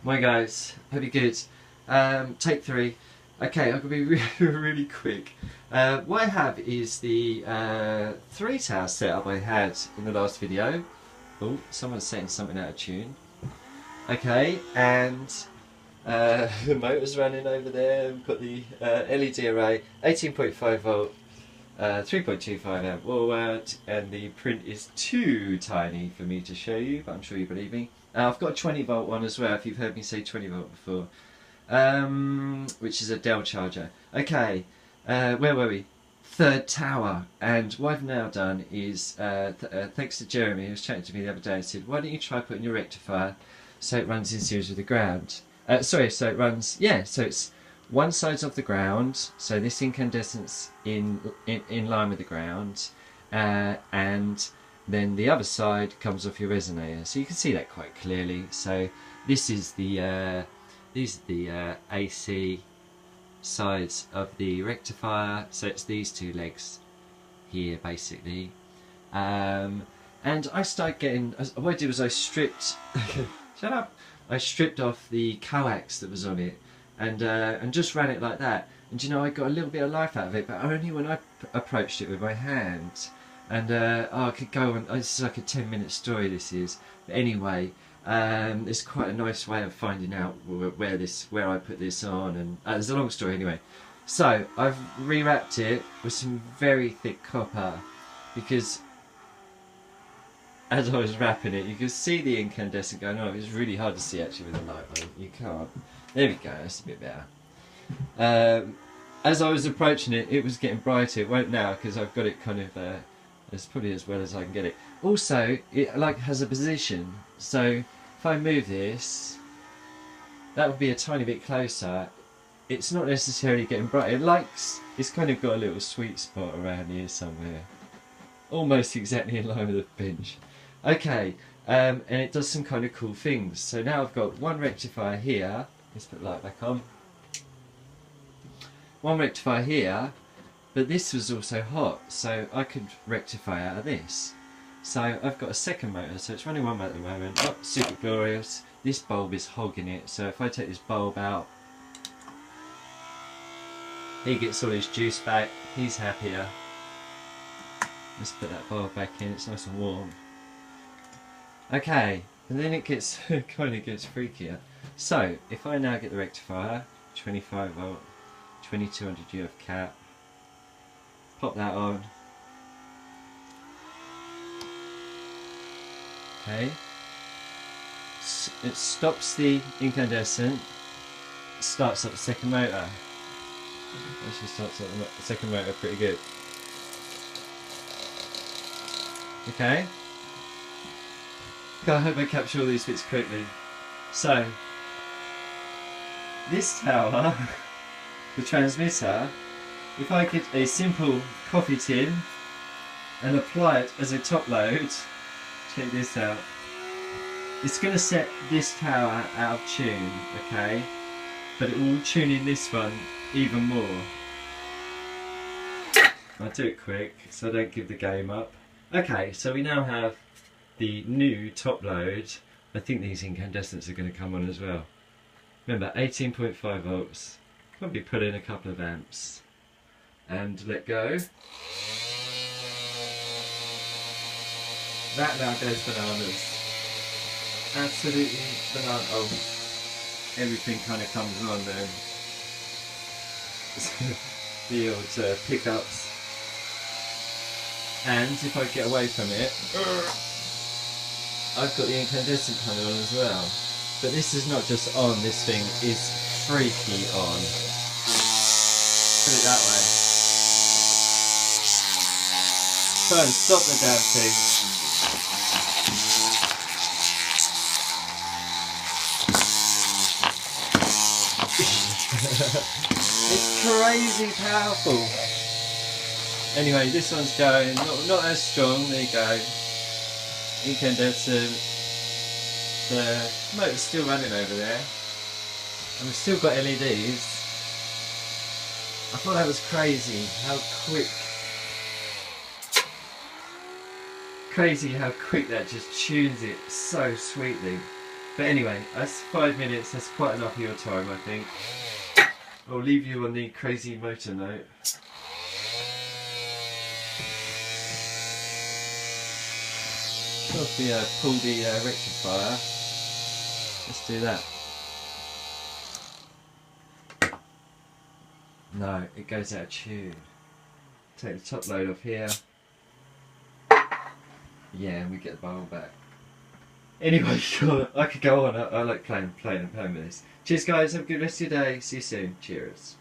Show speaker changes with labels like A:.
A: Morning guys, hope you're good. Take 3. Okay, I'm going to be really quick. What I have is the 3-tower setup I had in the last video. Oh, someone's setting something out of tune. Okay, and the motor's running over there. We've got the LED array, 18.5 volt, 3.25 amp wall mount, and the print is too tiny for me to show you, but I'm sure you believe me. I've got a 20 volt one as well, if you've heard me say 20 volt before, which is a Dell charger. Okay, where were we? 3rd tower, and what I've now done is, thanks to Jeremy, who was chatting to me the other day, and said, why don't you try putting your rectifier so it runs in series with the ground. So it runs, yeah, so it's one side's off the ground, so this incandescent's in line with the ground, and then the other side comes off your resonator, so you can see that quite clearly. So this is the AC sides of the rectifier, so it's these two legs here basically. And I started getting, what I did was I stripped shut up, I stripped off the coax that was on it and just ran it like that, and you know, I got a little bit of life out of it, but only when I approached it with my hand. And I could go on, this is like a 10-minute story this is, but anyway, it's quite a nice way of finding out where I put this on, and it's a long story anyway. So I've rewrapped it with some very thick copper, because as I was wrapping it, you could see the incandescent going on. It's really hard to see actually with a light on. You can't. There we go, that's a bit better. As I was approaching it, it was getting brighter. It won't now because I've got it kind of it's probably as well as I can get it. Also, it like has a position, so if I move this, that would be a tiny bit closer. It's not necessarily getting bright. It's kind of got a little sweet spot around here somewhere, almost exactly in line with the bench. Okay, and it does some kind of cool things. So now I've got one rectifier here. Let's put the light back on. One rectifier here. But this was also hot, so I could rectify out of this. So I've got a second motor, so it's running one motor at the moment. Oh, super glorious. This bulb is hogging it, so if I take this bulb out, he gets all his juice back, he's happier. Let's put that bulb back in, it's nice and warm. Okay, and then it gets kind of gets freakier. So if I now get the rectifier, 25 volt, 2200 UF cap, pop that on. Okay. It stops the incandescent, starts up the second motor. Actually starts up the second motor pretty good. Okay. I hope I capture all these bits correctly. So, this tower, the transmitter, if I get a simple coffee tin and apply it as a top load, check this out. It's going to set this tower out of tune, okay? But it will tune in this one even more. I'll do it quick so I don't give the game up. Okay, so we now have the new top load. I think these incandescents are going to come on as well. Remember, 18.5 volts. Probably put in a couple of amps. And let go. That now goes bananas. Absolutely banana. Oh, everything kind of comes on then. The old pickups. And if I get away from it, I've got the incandescent coming on as well. But this is not just on, this thing is freaky on. Put it that way. Try and stop the damn thing. It's crazy powerful. Anyway, this one's going, not as strong, there you go. Incandescent. The motor's still running over there. And we've still got LEDs. I thought that was crazy, how quick crazy how quick that just tunes it so sweetly. But anyway, that's 5 minutes. That's quite enough of your time, I think. I'll leave you on the crazy motor note. Pull the rectifier. Let's do that. No, it goes out of tune. Take the top load off here. Yeah, and we get the bowl back. Anyway, I could go on. I like playing with this. Cheers guys, have a good rest of your day. See you soon. Cheers.